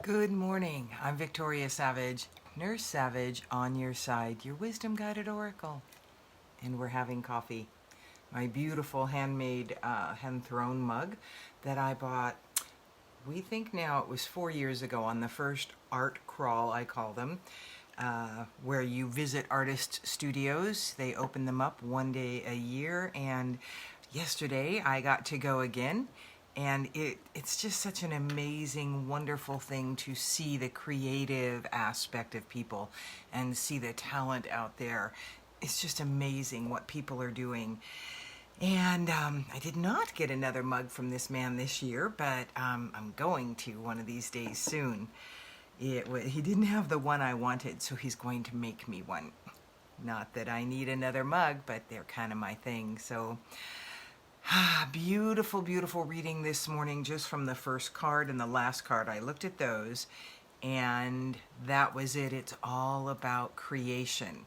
Good morning. I'm Victoria Savage, Nurse Savage on your side, your wisdom guided oracle. And we're having coffee. My beautiful handmade hand thrown mug that I bought, we think now it was 4 years ago on the first art crawl, I call them, where you visit artist studios. They open them up one day a year, and yesterday I got to go again. And it's just such an amazing, wonderful thing to see the creative aspect of people and see the talent out there. It's just amazing what people are doing. And I did not get another mug from this man this year, but I'm going to one of these days soon. He didn't have the one I wanted, so he's going to make me one. Not that I need another mug, but they're kind of my thing. So beautiful, beautiful reading this morning just from the first card and the last card. I looked at those and that was it. It's all about creation.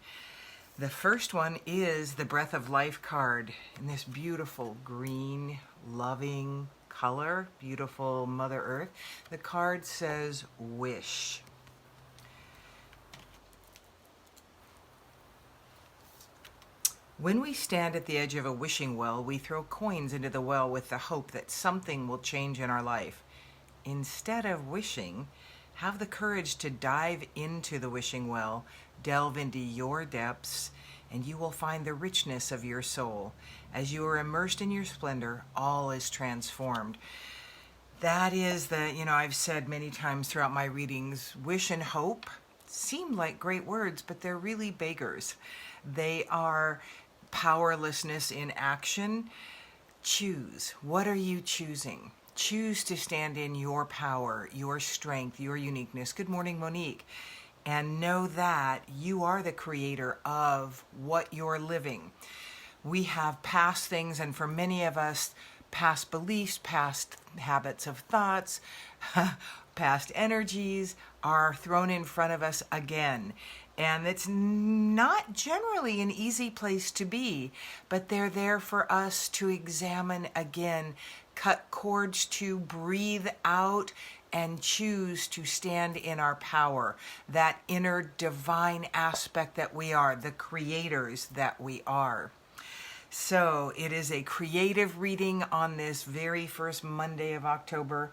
The first one is the Breath of Life card in this beautiful green, loving color, beautiful Mother Earth. The card says wish. When we stand at the edge of a wishing well, we throw coins into the well with the hope that something will change in our life. Instead of wishing, have the courage to dive into the wishing well, delve into your depths, and you will find the richness of your soul. As you are immersed in your splendor, all is transformed. That is I've said many times throughout my readings, wish and hope seem like great words, but they're really beggars. They are powerlessness in action. Choose. What are you choosing? Choose to stand in your power, your strength, your uniqueness. Good morning, Monique. And know that you are the creator of what you're living. We have past things, and for many of us, past beliefs, past habits of thoughts, past energies are thrown in front of us again. And it's not generally an easy place to be, but they're there for us to examine again, cut cords to breathe out and choose to stand in our power, that inner divine aspect that we are, the creators that we are. So it is a creative reading on this very first Monday of October.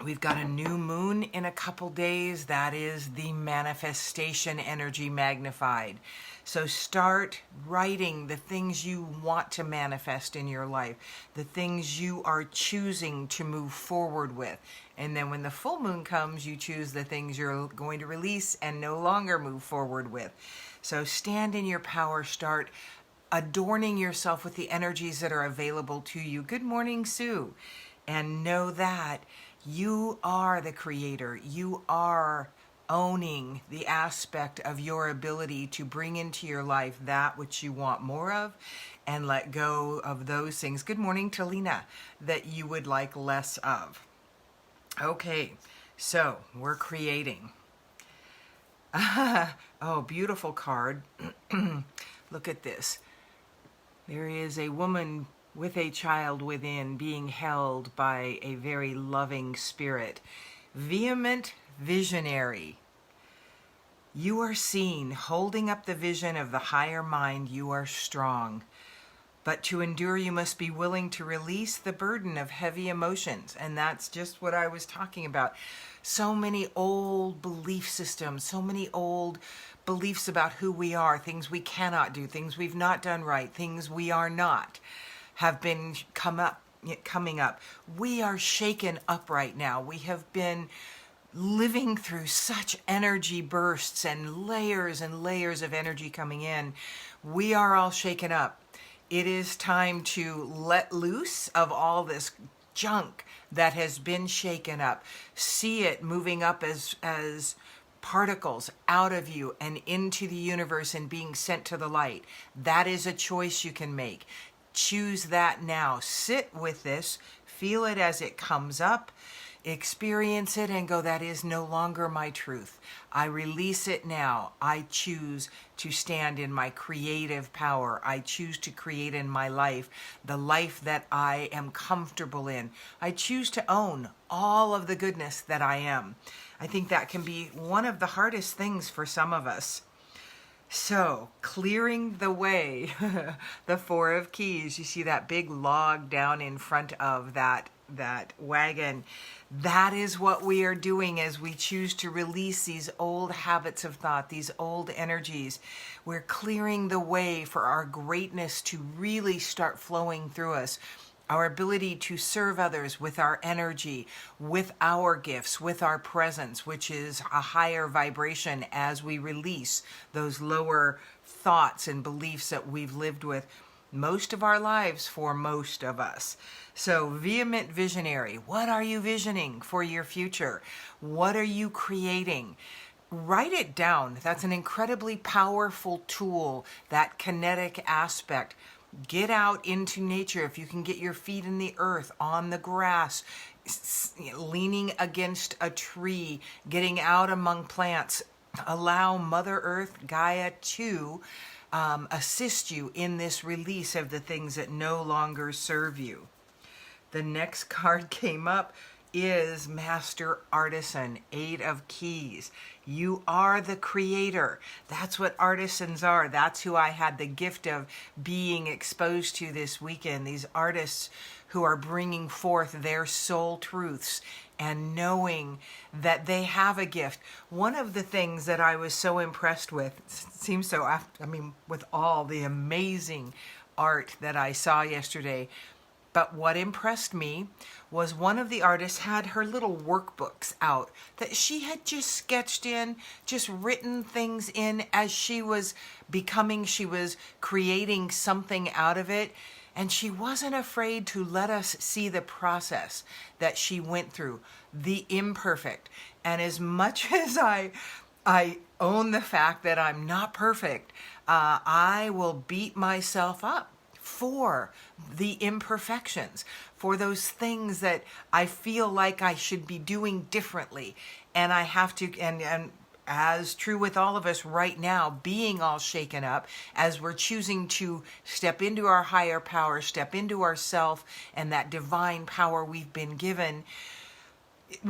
We've got a new moon in a couple days. That is the manifestation energy magnified. So start writing the things you want to manifest in your life, the things you are choosing to move forward with. And then when the full moon comes, you choose the things you're going to release and no longer move forward with. So stand in your power. Start adorning yourself with the energies that are available to you. Good morning, Sue. And know that you are the creator. You are owning the aspect of your ability to bring into your life that which you want more of and let go of those things. Good morning, Talina, that you would like less of. Okay, so we're creating. Oh, beautiful card. Look at this. There is a woman with a child within, being held by a very loving spirit. Vehement visionary. You are seen holding up the vision of the higher mind. You are strong. But to endure, you must be willing to release the burden of heavy emotions. And that's just what I was talking about. So many old belief systems, so many old beliefs about who we are, things we cannot do, things we've not done right, things we are not, have been coming up. We are shaken up right now. We have been living through such energy bursts and layers of energy coming in. We are all shaken up. It is time to let loose of all this junk that has been shaken up. See it moving up as particles out of you and into the universe and being sent to the light. That is a choice you can make. Choose that now. Sit with this. Feel it as it comes up. experience it and go, that is no longer my truth. I release it now. I choose to stand in my creative power. I choose to create in my life the life that I am comfortable in. I choose to own all of the goodness that I am. I think that can be one of the hardest things for some of us. So, clearing the way, the Four of Keys, you see that big log down in front of that wagon. That is what we are doing as we choose to release these old habits of thought, these old energies. We're clearing the way for our greatness to really start flowing through us. Our ability to serve others with our energy, with our gifts, with our presence, which is a higher vibration as we release those lower thoughts and beliefs that we've lived with most of our lives for most of us. So, vehement visionary, what are you visioning for your future? What are you creating? Write it down. That's an incredibly powerful tool, that kinetic aspect. Get out into nature. If you can get your feet in the earth, on the grass, leaning against a tree, getting out among plants, allow Mother Earth, Gaia, to assist you in this release of the things that no longer serve you. The next card came up is Master Artisan, Eight of Keys. You are the creator. That's what artisans are. That's who I had the gift of being exposed to this weekend. These artists who are bringing forth their soul truths and knowing that they have a gift. One of the things that I was so impressed with, with all the amazing art that I saw yesterday, but what impressed me was one of the artists had her little workbooks out that she had just sketched in, just written things in as she was creating something out of it. And she wasn't afraid to let us see the process that she went through, the imperfect. And as much as I own the fact that I'm not perfect, I will beat myself up for the imperfections, for those things that I feel like I should be doing differently. And I have to, and as true with all of us right now, being all shaken up as we're choosing to step into our higher power, step into ourself and that divine power we've been given,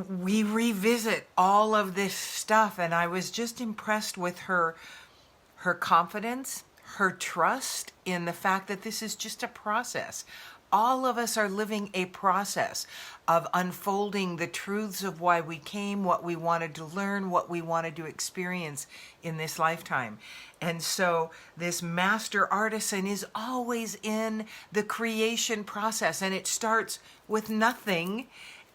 we revisit all of this stuff. And I was just impressed with her confidence, her trust in the fact that this is just a process. All of us are living a process of unfolding the truths of why we came, what we wanted to learn, what we wanted to experience in this lifetime. And so this master artisan is always in the creation process, and it starts with nothing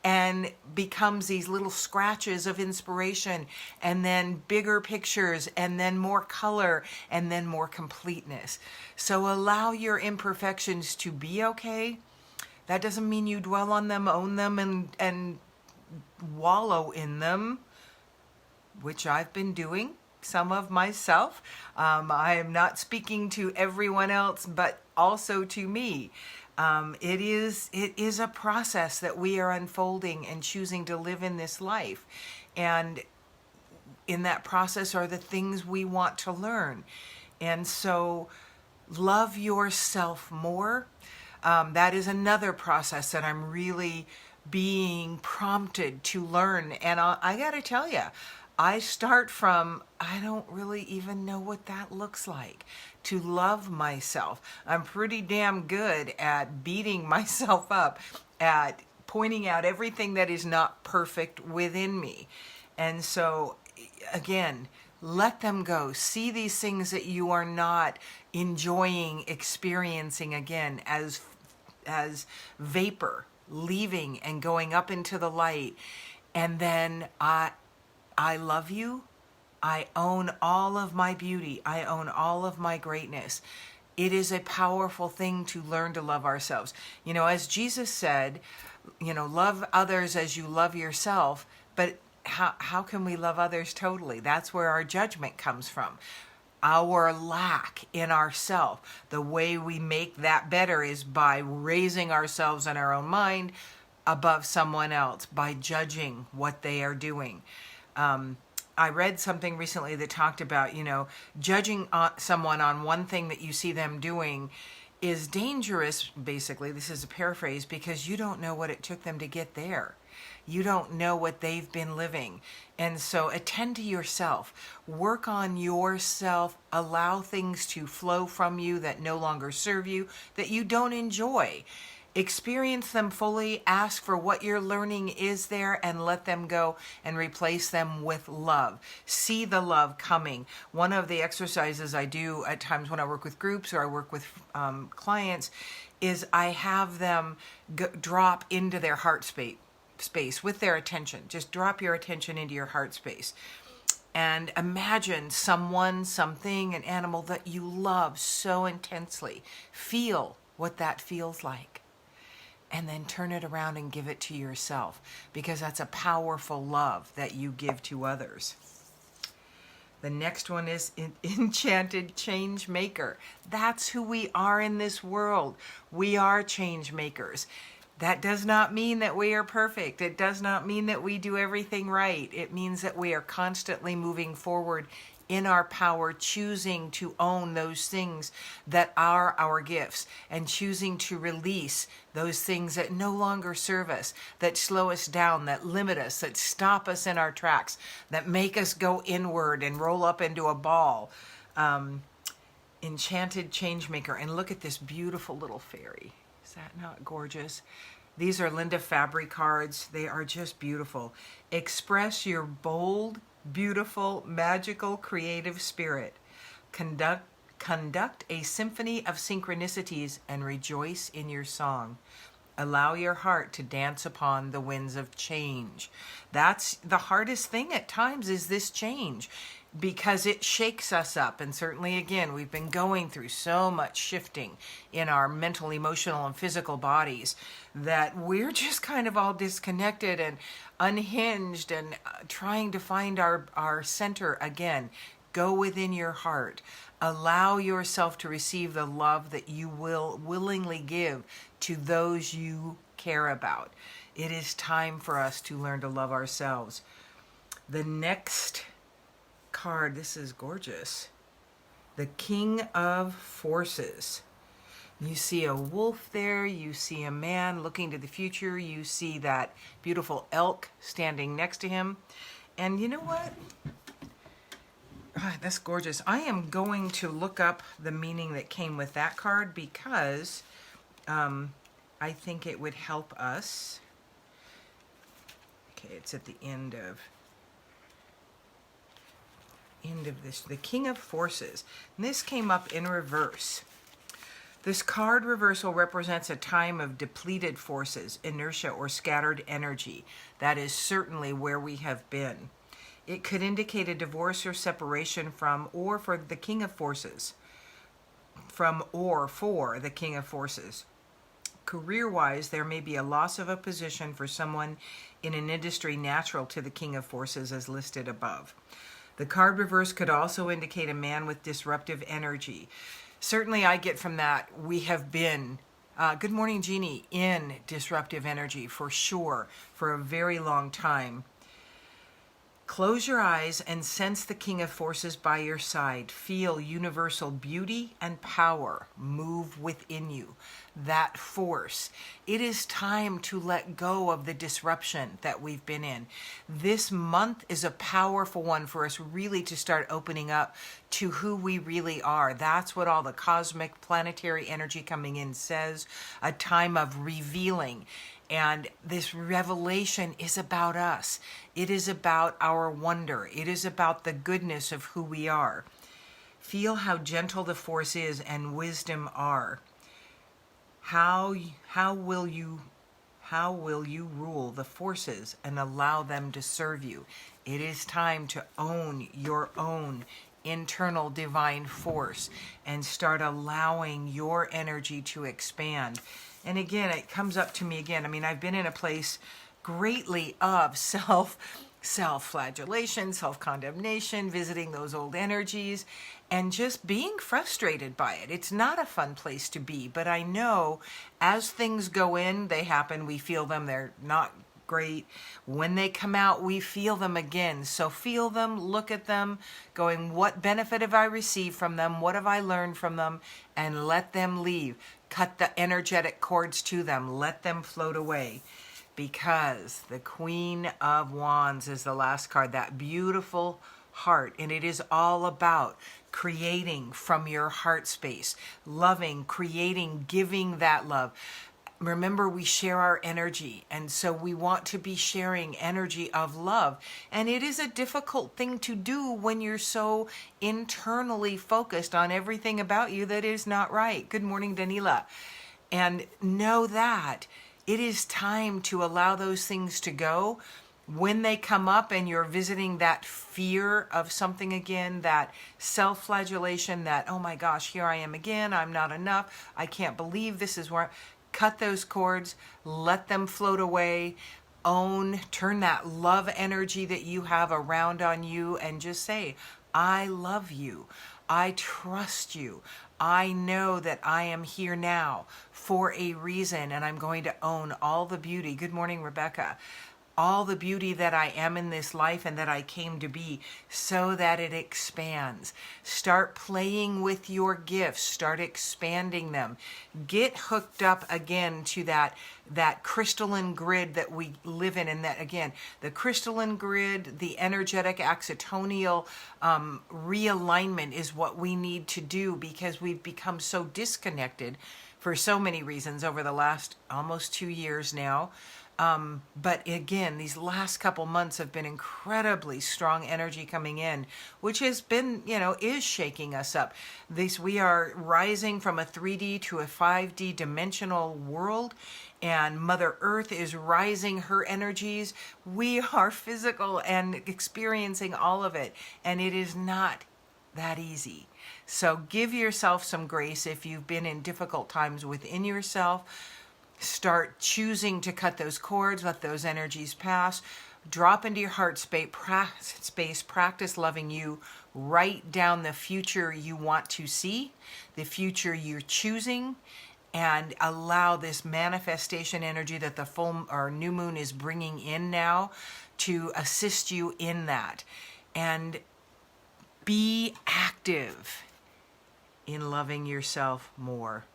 and becomes these little scratches of inspiration, and then bigger pictures, and then more color, and then more completeness. So allow your imperfections to be okay. That doesn't mean you dwell on them, own them, and wallow in them, which I've been doing some of myself. I am not speaking to everyone else, but also to me. It is a process that we are unfolding and choosing to live in this life. And in that process are the things we want to learn. And so love yourself more. That is another process that I'm really being prompted to learn. And I got to tell you, I start from, I don't really even know what that looks like, to love myself. I'm pretty damn good at beating myself up, at pointing out everything that is not perfect within me. And so, again, let them go. See these things that you are not enjoying experiencing again as vapor, leaving and going up into the light. And then I love you. I own all of my beauty. I own all of my greatness. It is a powerful thing to learn to love ourselves. You know, as Jesus said, you know, love others as you love yourself. But how can we love others totally? That's where our judgment comes from. Our lack in ourself. The way we make that better is by raising ourselves in our own mind, above someone else by judging what they are doing. I read something recently that talked about, judging someone on one thing that you see them doing is dangerous, basically. This is a paraphrase, because you don't know what it took them to get there. You don't know what they've been living. And so attend to yourself. Work on yourself. Allow things to flow from you that no longer serve you, that you don't enjoy. Experience them fully, ask for what you're learning is there, and let them go and replace them with love. See the love coming. One of the exercises I do at times when I work with groups or I work with clients is I have them drop into their heart space with their attention. Just drop your attention into your heart space. And imagine someone, something, an animal that you love so intensely. Feel what that feels like. And then turn it around and give it to yourself, because that's a powerful love that you give to others. The next one is Enchanted Change Maker. That's who we are in this world. We are change makers. That does not mean that we are perfect. It does not mean that we do everything right. It means that we are constantly moving forward in our power, choosing to own those things that are our gifts, and choosing to release those things that no longer serve us, that slow us down, that limit us, that stop us in our tracks, that make us go inward and roll up into a ball. Enchanted Changemaker. And look at this beautiful little fairy. Is that not gorgeous? These are Linda Fabry cards. They are just beautiful. Express your bold, beautiful, magical, creative spirit. Conduct a symphony of synchronicities and rejoice in your song. Allow your heart to dance upon the winds of change. That's the hardest thing at times, is this change, because it shakes us up. And certainly, again, we've been going through so much shifting in our mental, emotional, and physical bodies that we're just kind of all disconnected and unhinged and trying to find our center again. Go within your heart. Allow yourself to receive the love that you will willingly give to those you care about. It is time for us to learn to love ourselves. The next card, this is gorgeous. The King of Forces. You see a wolf there, you see a man looking to the future, you see that beautiful elk standing next to him. And you know what? That's gorgeous. I am going to look up the meaning that came with that card, because I think it would help us. Okay, it's at the end of this. The King of Forces. And this came up in reverse. This card reversal represents a time of depleted forces, inertia, or scattered energy. That is certainly where we have been. It could indicate a divorce or separation from, or for the King of Forces. From or for the King of Forces. Career-wise, there may be a loss of a position for someone in an industry natural to the King of Forces as listed above. The card reverse could also indicate a man with disruptive energy. Certainly I get from that, we have been, good morning Jeannie, in disruptive energy for sure, for a very long time. Close your eyes and sense the King of Forces by your side. Feel universal beauty and power move within you. That force. It is time to let go of the disruption that we've been in. This month is a powerful one for us really to start opening up to who we really are. That's what all the cosmic planetary energy coming in says. A time of revealing. And this revelation is about us. It is about our wonder. It is about the goodness of who we are. Feel how gentle the force is and wisdom are. How will you rule the forces and allow them to serve you? It is time to own your own internal divine force and start allowing your energy to expand. And again, it comes up to me again. I mean, I've been in a place greatly of self self-flagellation, self-condemnation, visiting those old energies, and just being frustrated by it. It's not a fun place to be, but I know as things go in, they happen, we feel them, they're not great. When they come out, we feel them again. So feel them, look at them, going, what benefit have I received from them? What have I learned from them? And let them leave. Cut the energetic cords to them. Let them float away. Because the Queen of Wands is the last card, that beautiful heart, and it is all about creating from your heart space, loving, creating, giving that love. Remember, we share our energy, and so we want to be sharing energy of love. And it is a difficult thing to do when you're so internally focused on everything about you that is not right. Good morning, Danila. And know that it is time to allow those things to go. When they come up and you're visiting that fear of something again, that self-flagellation, that, oh my gosh, here I am again, I'm not enough, I can't believe this is where, cut those cords, let them float away, turn that love energy that you have around on you and just say, I love you. I trust you. I know that I am here now for a reason, and I'm going to own all the beauty. Good morning, Rebecca. All the beauty that I am in this life and that I came to be, so that it expands. Start playing with your gifts. Start expanding them. Get hooked up again to that crystalline grid that we live in. And that, again, the crystalline grid, the energetic axitonial realignment is what we need to do, because we've become so disconnected for so many reasons over the last almost 2 years now. But again, these last couple months have been incredibly strong energy coming in, which has been, is shaking us up. We are rising from a 3D to a 5D dimensional world, and Mother Earth is rising her energies. We are physical and experiencing all of it, and it is not that easy. So give yourself some grace if you've been in difficult times within yourself. Start choosing to cut those cords, let those energies pass. Drop into your heart space, practice loving you. Write down the future you want to see, the future you're choosing, and allow this manifestation energy that the full or new moon is bringing in now to assist you in that. And be active in loving yourself more.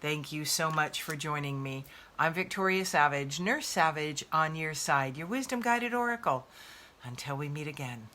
Thank you so much for joining me. I'm Victoria Savage, Nurse Savage on your side, your wisdom guided oracle. Until we meet again.